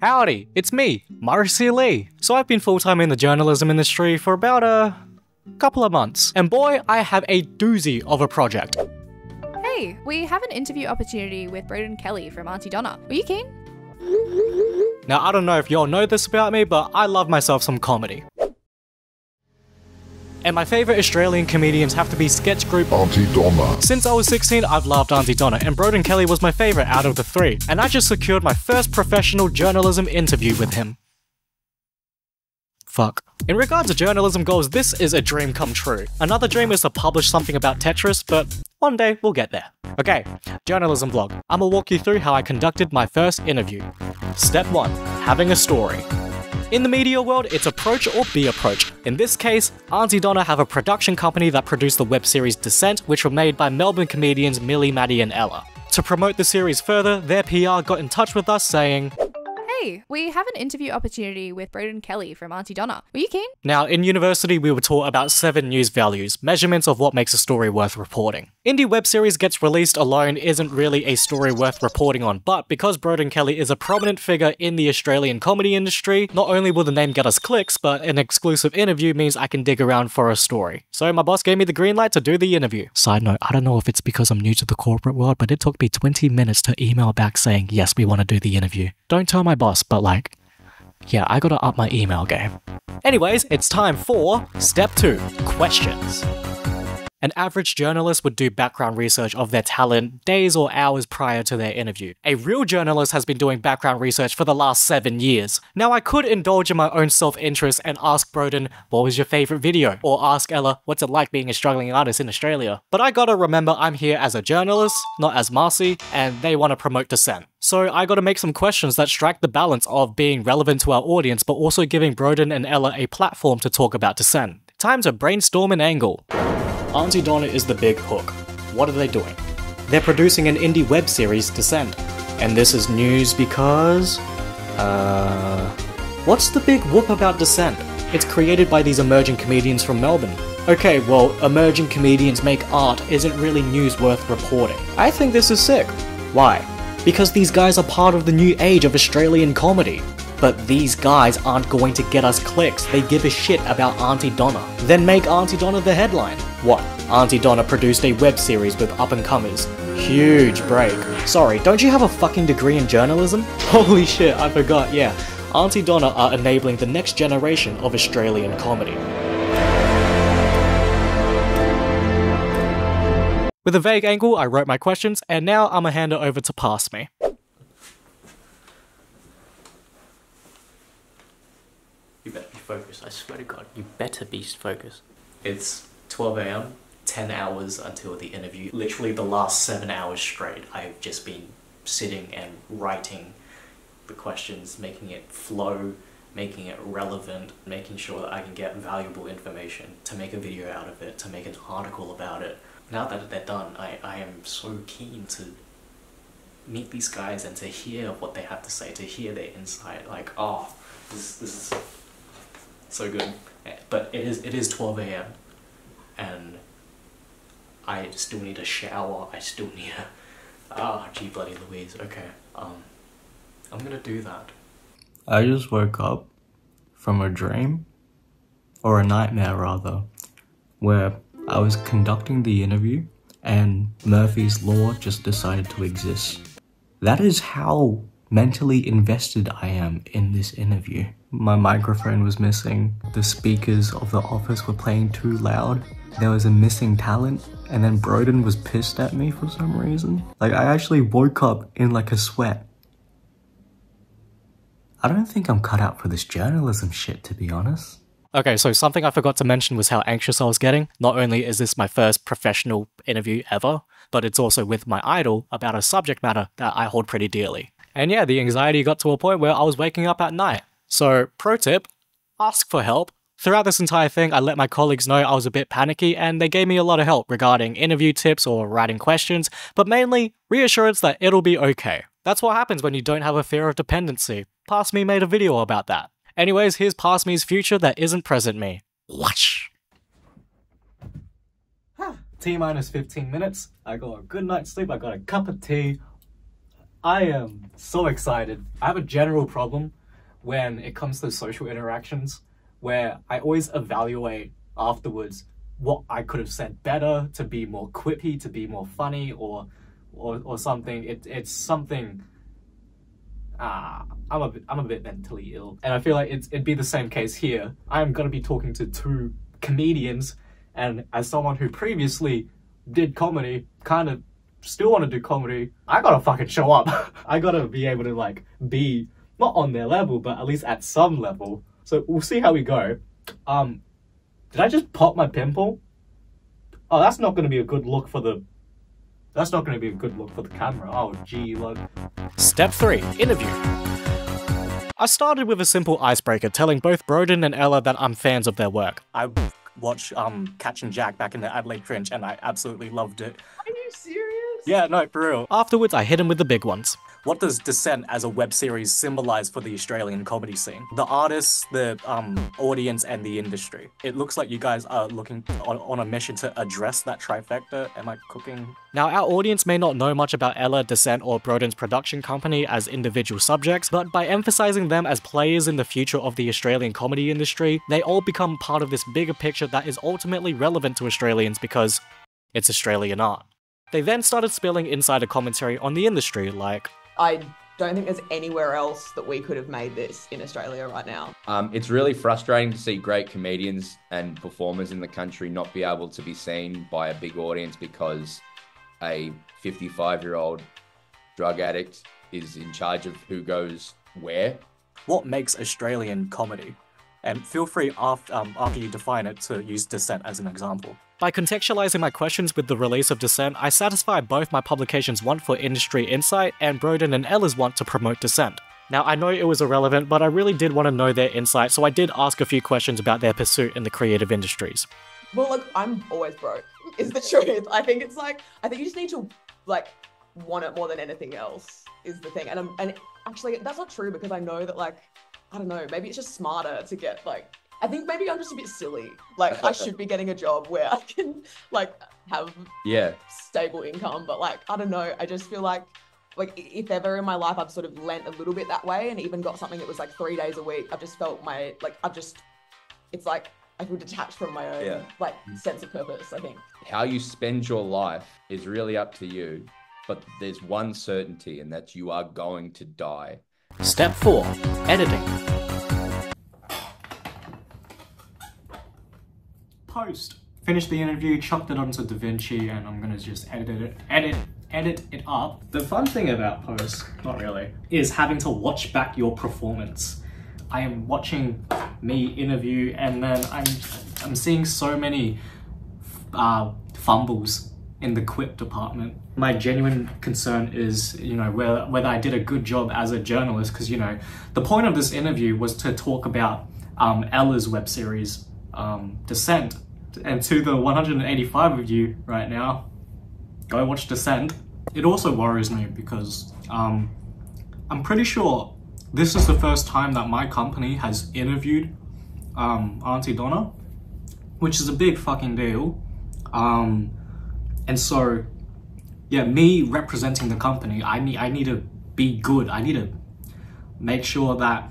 Howdy, it's me, Marcy Lee. So I've been full-time in the journalism industry for about a couple of months, and boy, I have a doozy of a project. Hey, we have an interview opportunity with Broden Kelly from Auntie Donna. Were you keen? Now, I don't know if y'all know this about me, but I love myself some comedy. And my favourite Australian comedians have to be sketch group Auntie Donna. Since I was 16, I've loved Auntie Donna, and Broden Kelly was my favourite out of the three, and I just secured my first professional journalism interview with him. Fuck. In regards to journalism goals, this is a dream come true. Another dream is to publish something about Tetris, but one day we'll get there. Okay, journalism vlog. I'ma walk you through how I conducted my first interview. Step 1. Having a story. In the media world, it's approach or be approached. In this case, Auntie Donna have a production company that produced the web series Descent, which were made by Melbourne comedians Millie, Maddie and Ella. To promote the series further, their PR got in touch with us saying, Hey, we have an interview opportunity with Broden Kelly from Auntie Donna. Were you keen? Now, in university, we were taught about 7 news values, measurements of what makes a story worth reporting. Indie web series gets released alone isn't really a story worth reporting on, but because Broden Kelly is a prominent figure in the Australian comedy industry, not only will the name get us clicks, but an exclusive interview means I can dig around for a story. So my boss gave me the green light to do the interview. Side note, I don't know if it's because I'm new to the corporate world, but it took me 20 minutes to email back saying, yes, we want to do the interview. Don't tell my boss, but like, yeah, I gotta up my email game. Anyways, it's time for Step 2, Questions. An average journalist would do background research of their talent days or hours prior to their interview. A real journalist has been doing background research for the last 7 years. Now, I could indulge in my own self-interest and ask Broden, what was your favourite video? Or ask Ella, what's it like being a struggling artist in Australia? But I gotta remember I'm here as a journalist, not as Marcy, and they want to promote Descent. So I gotta make some questions that strike the balance of being relevant to our audience, but also giving Broden and Ella a platform to talk about Descent. Time to brainstorm an angle. Auntie Donna is the big hook. What are they doing? They're producing an indie web series, Descent. And this is news because... what's the big whoop about Descent? It's created by these emerging comedians from Melbourne. Okay, well, emerging comedians make art isn't really news worth reporting. I think this is sick. Why? Because these guys are part of the new age of Australian comedy. But these guys aren't going to get us clicks, they give a shit about Auntie Donna. Then make Auntie Donna the headline. What? Auntie Donna produced a web series with up-and-comers. Huge break. Sorry, don't you have a fucking degree in journalism? Holy shit, I forgot, yeah. Auntie Donna are enabling the next generation of Australian comedy. With a vague angle, I wrote my questions, and now I'ma hand it over to Pass Me. You better be focused, I swear to God, you better be focused. It's 12 AM, 10 hours until the interview. Literally the last 7 hours straight, I've just been sitting and writing the questions, making it flow, making it relevant, making sure that I can get valuable information, to make a video out of it, to make an article about it. Now that they're done, I am so keen to meet these guys and to hear what they have to say, to hear their insight. Like, oh, this is so good. But it is 12 AM and I still need a shower, I still need a... gee bloody Louise, okay. I'm gonna do that. I just woke up from a dream, or a nightmare rather, where I was conducting the interview and Murphy's Law just decided to exist. That is how mentally invested I am in this interview. My microphone was missing, the speakers of the office were playing too loud, there was a missing talent, and then Broden was pissed at me for some reason. Like, I actually woke up in like a sweat. I don't think I'm cut out for this journalism shit, to be honest. Okay, so something I forgot to mention was how anxious I was getting. Not only is this my first professional interview ever, but it's also with my idol about a subject matter that I hold pretty dearly. And yeah, the anxiety got to a point where I was waking up at night. So, pro tip, ask for help. Throughout this entire thing, I let my colleagues know I was a bit panicky and they gave me a lot of help regarding interview tips or writing questions, but mainly reassurance that it'll be okay. That's what happens when you don't have a fear of dependency. Past Me made a video about that. Anyways, here's Past Me's future that isn't present me. Watch! T-minus 15 minutes, I got a good night's sleep, I got a cup of tea. I am so excited. I have a general problem when it comes to social interactions where I always evaluate afterwards what I could have said better to be more quippy, to be more funny, or something. It's something. I'm a bit mentally ill, and I feel like it'd be the same case here. I'm gonna be talking to two comedians, and as someone who previously did comedy, kind of still want to do comedy, I gotta fucking show up. I gotta be able to like be not on their level, but at least at some level. So we'll see how we go. Did I just pop my pimple? Oh, that's not gonna be a good look for the. That's not gonna be a good look for the camera. Oh, gee, look. Step 3: Interview. I started with a simple icebreaker, telling both Broden and Ella that I'm fans of their work. I watched Catching Jack back in the Adelaide Fringe, and I absolutely loved it. Are you serious? Yeah, no, for real. Afterwards, I hit him with the big ones. What does Descent as a web series symbolize for the Australian comedy scene? The artists, the audience, and the industry. It looks like you guys are looking on a mission to address that trifecta. Am I cooking? Now, our audience may not know much about Ella, Descent, or Broden's production company as individual subjects, but by emphasizing them as players in the future of the Australian comedy industry, they all become part of this bigger picture that is ultimately relevant to Australians because it's Australian art. They then started spilling insider commentary on the industry, like, I don't think there's anywhere else that we could have made this in Australia right now. It's really frustrating to see great comedians and performers in the country not be able to be seen by a big audience because a 55-year-old drug addict is in charge of who goes where. What makes Australian comedy? And feel free after you define it to use Descent as an example. By contextualizing my questions with the release of Descent, I satisfy both my publication's want for industry insight and Broden and Ella's want to promote Descent. Now, I know it was irrelevant, but I really did want to know their insight, so I did ask a few questions about their pursuit in the creative industries. Well, look, I'm always broke, is the truth. I think you just need to, like, want it more than anything else, is the thing. And actually, that's not true because I know that, like, I don't know, maybe it's just smarter to get, like, I think maybe I'm just a bit silly. Like, I should be getting a job where I can, like, have stable income. But, like, I don't know. I just feel like if ever in my life I've sort of lent a little bit that way and even got something that was, like, 3 days a week, I've just felt it's like I feel detached from my own, like, sense of purpose, I think. How you spend your life is really up to you. But there's one certainty, and that's you are going to die. Step 4: Editing. Post. Finished the interview, chucked it onto DaVinci, and I'm gonna just edit it up. The fun thing about post, not really, is having to watch back your performance. I am watching me interview, and then I'm seeing so many fumbles in the quip department. My genuine concern is, you know, whether I did a good job as a journalist, because, you know, the point of this interview was to talk about Ella's web series, Descent. And to the 185 of you right now, go watch Descent. It also worries me because I'm pretty sure this is the first time that my company has interviewed Auntie Donna, which is a big fucking deal. And so, yeah, me representing the company, I need to be good. I need to make sure that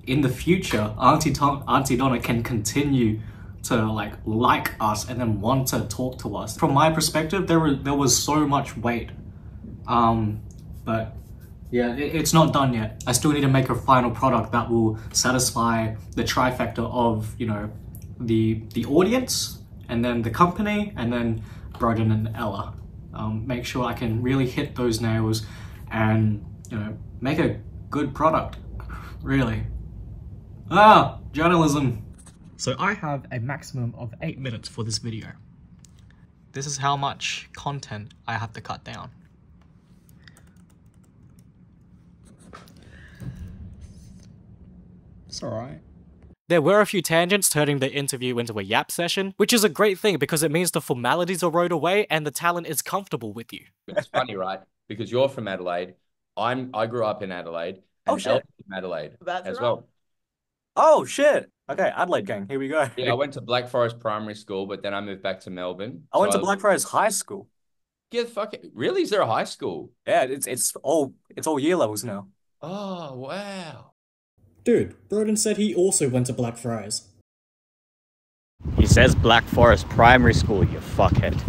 in the future, Auntie Donna can continue to like us and then want to talk to us. From my perspective, there was so much weight, but yeah, it's not done yet. I still need to make a final product that will satisfy the trifecta of, you know, the audience and then the company and then Broden and Ella. Make sure I can really hit those nails and, you know, make a good product. Really. Journalism. So I have a maximum of 8 minutes for this video. This is how much content I have to cut down. It's alright. There were a few tangents, turning the interview into a yap session, which is a great thing because it means the formalities are rode away and the talent is comfortable with you. It's funny, right? Because you're from Adelaide. I grew up in Adelaide. Oh, and shit. Elle's from Adelaide That's as right. well. Oh, shit. Okay, Adelaide gang, here we go. Yeah, I went to Black Forest Primary School, but then I moved back to Melbourne. I went to Black Forest High School. Get fucking really? Is there a high school? Yeah, it's all year levels now. Oh wow. Dude, Broden said he also went to Blackfriars. He says Black Forest Primary School, you fuckhead.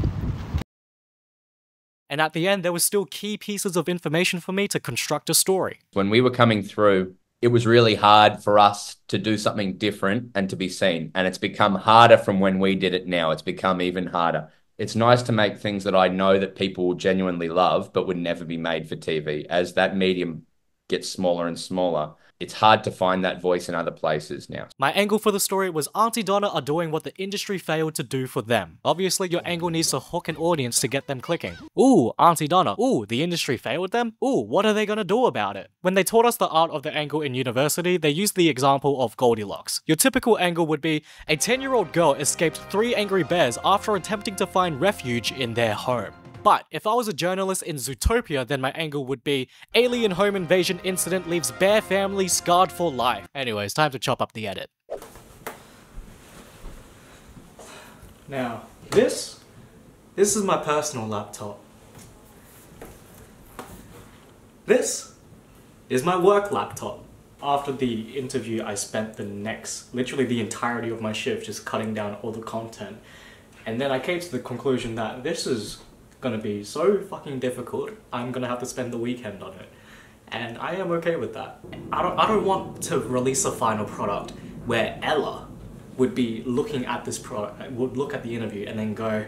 And at the end, there was still key pieces of information for me to construct a story. When we were coming through, it was really hard for us to do something different and to be seen. And it's become harder from when we did it now. It's become even harder. It's nice to make things that I know that people will genuinely love, but would never be made for TV. As that medium gets smaller and smaller, it's hard to find that voice in other places now. My angle for the story was Auntie Donna are doing what the industry failed to do for them. Obviously, your angle needs to hook an audience to get them clicking. Ooh, Auntie Donna. Ooh, the industry failed them? Ooh, what are they gonna do about it? When they taught us the art of the angle in university, they used the example of Goldilocks. Your typical angle would be, a 10-year-old girl escaped 3 angry bears after attempting to find refuge in their home. But if I was a journalist in Zootopia, then my angle would be, alien home invasion incident leaves bear family scarred for life. Anyways, time to chop up the edit. Now, this is my personal laptop. This is my work laptop. After the interview, I spent literally the entirety of my shift just cutting down all the content. And then I came to the conclusion that this is gonna be so fucking difficult, I'm gonna have to spend the weekend on it. And I am okay with that. I don't want to release a final product where Ella would be looking at this product, would look at the interview and then go,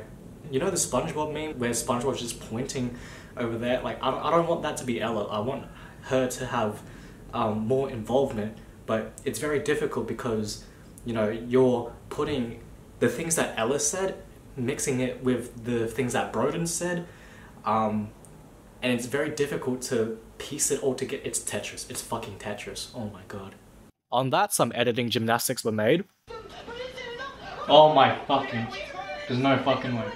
you know the SpongeBob meme where SpongeBob's just pointing over there? Like, I don't want that to be Ella. I want her to have more involvement, but it's very difficult because, you know, you're putting the things that Ella said, mixing it with the things that Broden said, and it's very difficult to piece it all together. It's Tetris. It's fucking Tetris. Oh my god. On that, some editing gymnastics were made. Oh my fucking... There's no fucking way.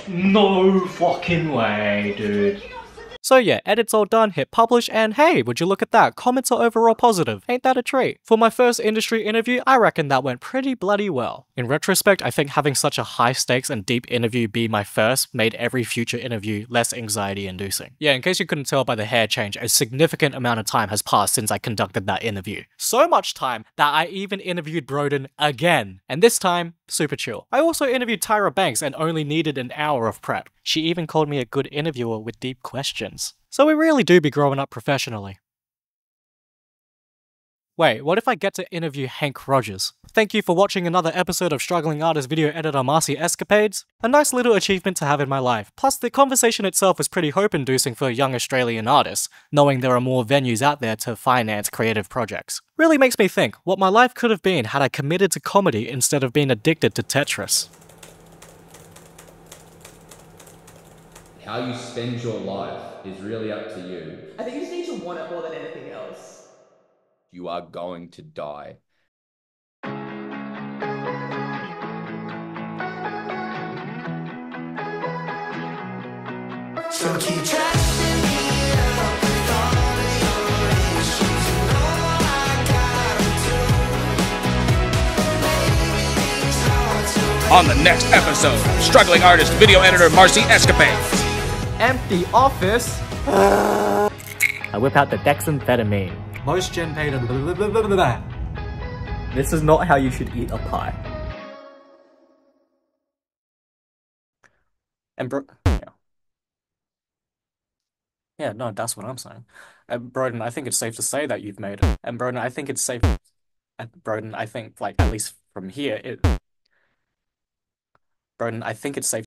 No fucking way, dude. So yeah, edit's all done, hit publish, and hey, would you look at that, comments are overall positive, ain't that a treat? For my first industry interview, I reckon that went pretty bloody well. In retrospect, I think having such a high stakes and deep interview be my first made every future interview less anxiety inducing. Yeah, in case you couldn't tell by the hair change, a significant amount of time has passed since I conducted that interview. So much time that I even interviewed Broden again, and this time, super chill. I also interviewed Tyra Banks and only needed an hour of prep. She even called me a good interviewer with deep questions. So we really do be growing up professionally. Wait, what if I get to interview Hank Rogers? Thank you for watching another episode of Struggling Artist Video Editor Marcy Escapades. A nice little achievement to have in my life. Plus, the conversation itself was pretty hope-inducing for young Australian artists, knowing there are more venues out there to finance creative projects. Really makes me think what my life could have been had I committed to comedy instead of being addicted to Tetris. How you spend your life is really up to you. I think you just need to want it more than anything else. You are going to die. So keep trusting me with all of your issues and all I gotta do. Maybe these hearts are On the next episode, Struggling Artist Video Editor Marcy Escapades. Empty office? I whip out the dexamphetamine. Most gen paid and blah, blah, blah, blah, blah. This is not how you should eat a pie. And yeah, no, that's what I'm saying. Broden, I think it's safe to say that you've made it. And Broden, I think it's safe. Broden, I think, like, at least from here, Broden, I think it's safe